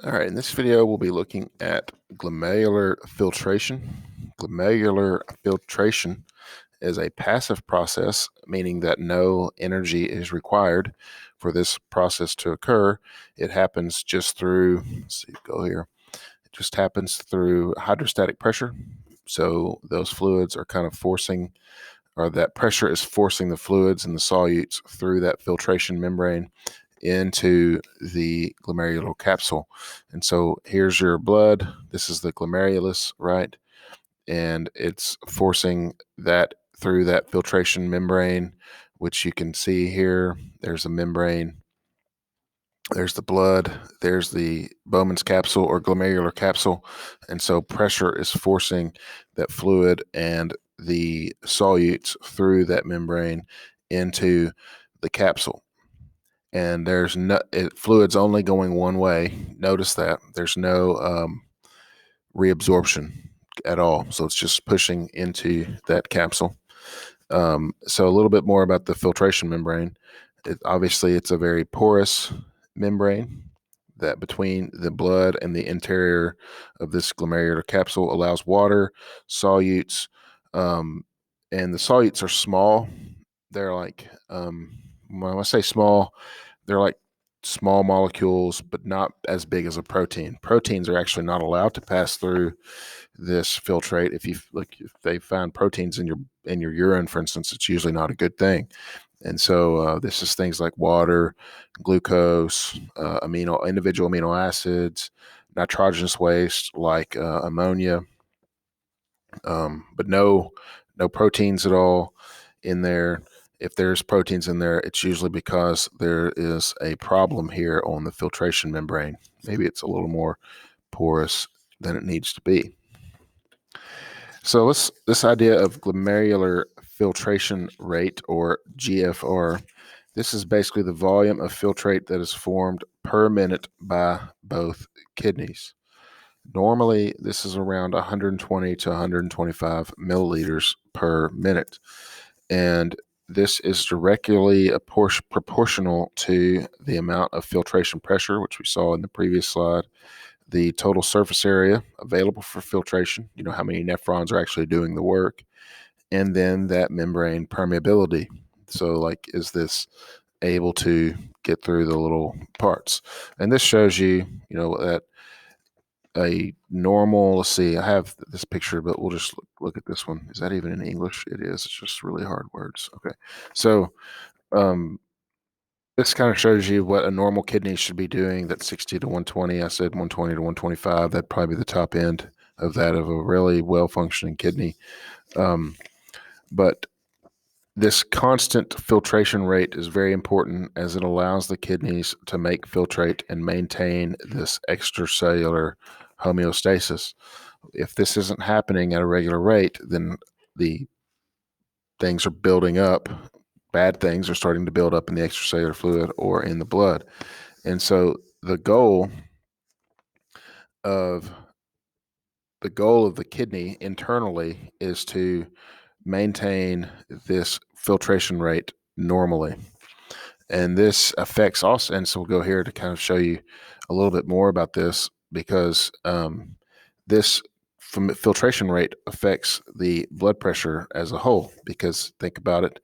All right, in this video, we'll be looking at glomerular filtration. Glomerular filtration is a passive process, meaning that no energy is required for this process to occur. It happens just through, let's see, go here. It just happens through hydrostatic pressure. So those fluids are kind of forcing, or that pressure is forcing the fluids and the solutes through that filtration membrane into the glomerular capsule. And so here's your blood. This is the glomerulus, right? And it's forcing that through that filtration membrane, which you can see here. There's a membrane. There's the blood. There's the Bowman's capsule or glomerular capsule. And so pressure is forcing that fluid and the solutes through that membrane into the capsule. And there's no fluid's only going one way. Notice that there's no reabsorption at all, so it's just pushing into that capsule. So a little bit more about the filtration membrane. Obviously, it's a very porous membrane that between the blood and the interior of this glomerular capsule allows water, solutes, and the solutes are small. They're like, when I say small, they're like small molecules, but not as big as a protein. Proteins are actually not allowed to pass through this filtrate. If they find proteins in your urine, for instance, it's usually not a good thing. And so this is things like water, glucose, individual amino acids, nitrogenous waste like ammonia, but no proteins at all in there. If there's proteins in there, it's usually because there is a problem here on the filtration membrane. Maybe it's a little more porous than it needs to be. So this idea of glomerular filtration rate, or GFR, this is basically the volume of filtrate that is formed per minute by both kidneys. Normally, this is around 120 to 125 milliliters per minute. And this is directly proportional to the amount of filtration pressure, which we saw in the previous slide, the total surface area available for filtration, how many nephrons are actually doing the work, and then that membrane permeability. So, like, is this able to get through the little parts? And this shows you, that a normal, let's see, I have this picture, but we'll just look at this one. Is that even in English? It is. It's just really hard words. Okay. So this kind of shows you what a normal kidney should be doing. That's 60 to 120. I said 120 to 125. That'd probably be the top end of that of a really well-functioning kidney. But this constant filtration rate is very important, as it allows the kidneys to make filtrate and maintain this extracellular homeostasis. If this isn't happening at a regular rate, then the things are building up. Bad things are starting to build up in the extracellular fluid or in the blood. And so the goal of the kidney internally is to maintain this filtration rate normally. And this affects also, and so we'll go here to kind of show you a little bit more about this, because this filtration rate affects the blood pressure as a whole. Because think about it,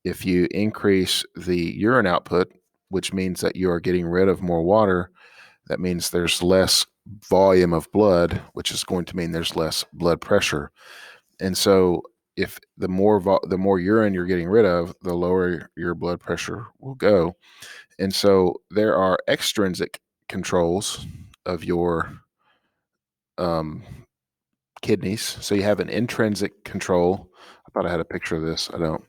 if you increase the urine output, which means that you are getting rid of more water, that means there's less volume of blood, which is going to mean there's less blood pressure. And so if the more urine you're getting rid of, the lower your blood pressure will go. And so there are extrinsic controls of your kidneys. So you have an intrinsic control. I thought I had a picture of this. I don't.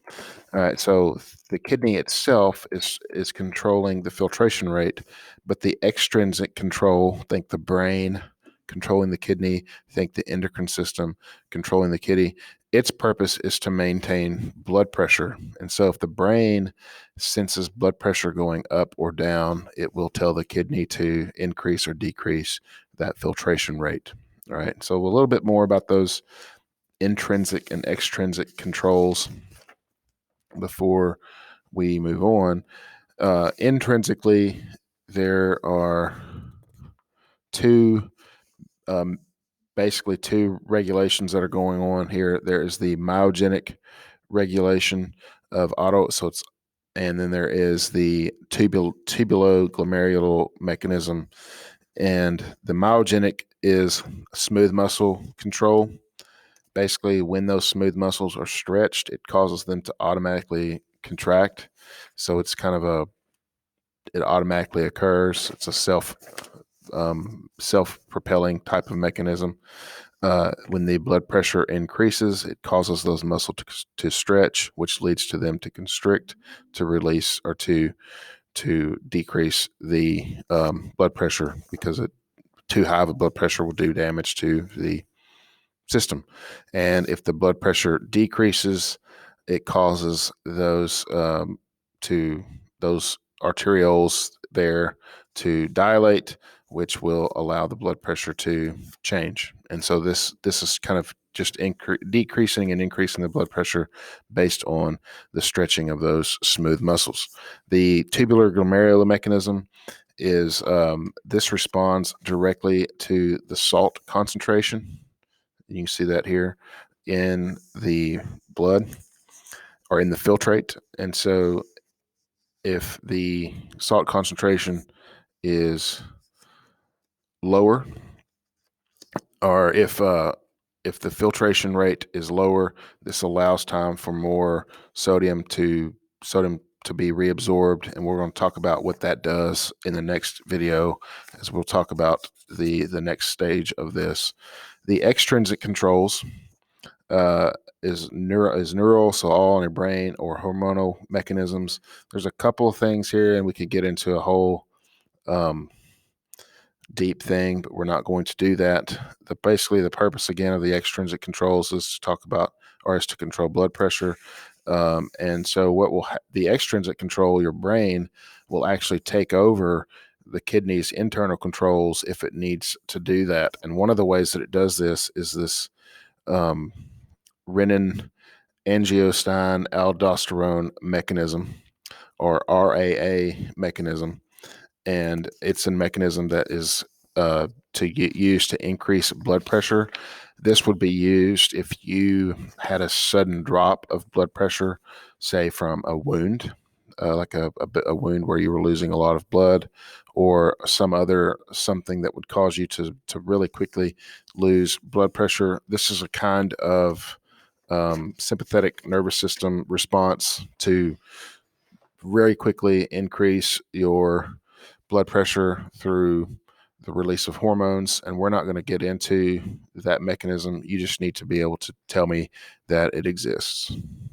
All right. So the kidney itself is controlling the filtration rate, but the extrinsic control, think the brain controlling the kidney, think the endocrine system controlling the kidney. Its purpose is to maintain blood pressure. And so if the brain senses blood pressure going up or down, it will tell the kidney to increase or decrease that filtration rate. All right. So a little bit more about those intrinsic and extrinsic controls before we move on. Intrinsically, there are two basically two regulations that are going on here. There is the myogenic regulation of and then there is the tubuloglomerular mechanism. And the myogenic is smooth muscle control. Basically, when those smooth muscles are stretched, it causes them to automatically contract. So it's kind of it automatically occurs. It's a self-propelling type of mechanism. When the blood pressure increases, it causes those muscles to stretch, which leads to them to constrict, to release, or to decrease the blood pressure, because too high of a blood pressure will do damage to the system. And if the blood pressure decreases, it causes those arterioles there to dilate, which will allow the blood pressure to change. And so this is kind of just decreasing and increasing the blood pressure based on the stretching of those smooth muscles. The tubular glomerular mechanism is this responds directly to the salt concentration. You can see that here in the blood or in the filtrate. And so if the salt concentration is lower, or if the filtration rate is lower, this allows time for more sodium to be reabsorbed, and we're going to talk about what that does in the next video, as we'll talk about the next stage of this. The extrinsic controls is neural, so all in your brain, or hormonal mechanisms. There's a couple of things here, and we could get into a whole deep thing, but we're not going to do that. Basically, the purpose again of the extrinsic controls is to control blood pressure. And so the extrinsic control, your brain, will actually take over the kidney's internal controls if it needs to do that. And one of the ways that it does this is this renin angiotensin aldosterone mechanism, or RAA mechanism. And it's a mechanism that is to get used to increase blood pressure. This would be used if you had a sudden drop of blood pressure, say from a wound, like a wound where you were losing a lot of blood, or something that would cause you to really quickly lose blood pressure. This is a kind of sympathetic nervous system response to very quickly increase your blood pressure through the release of hormones. And we're not going to get into that mechanism. You just need to be able to tell me that it exists.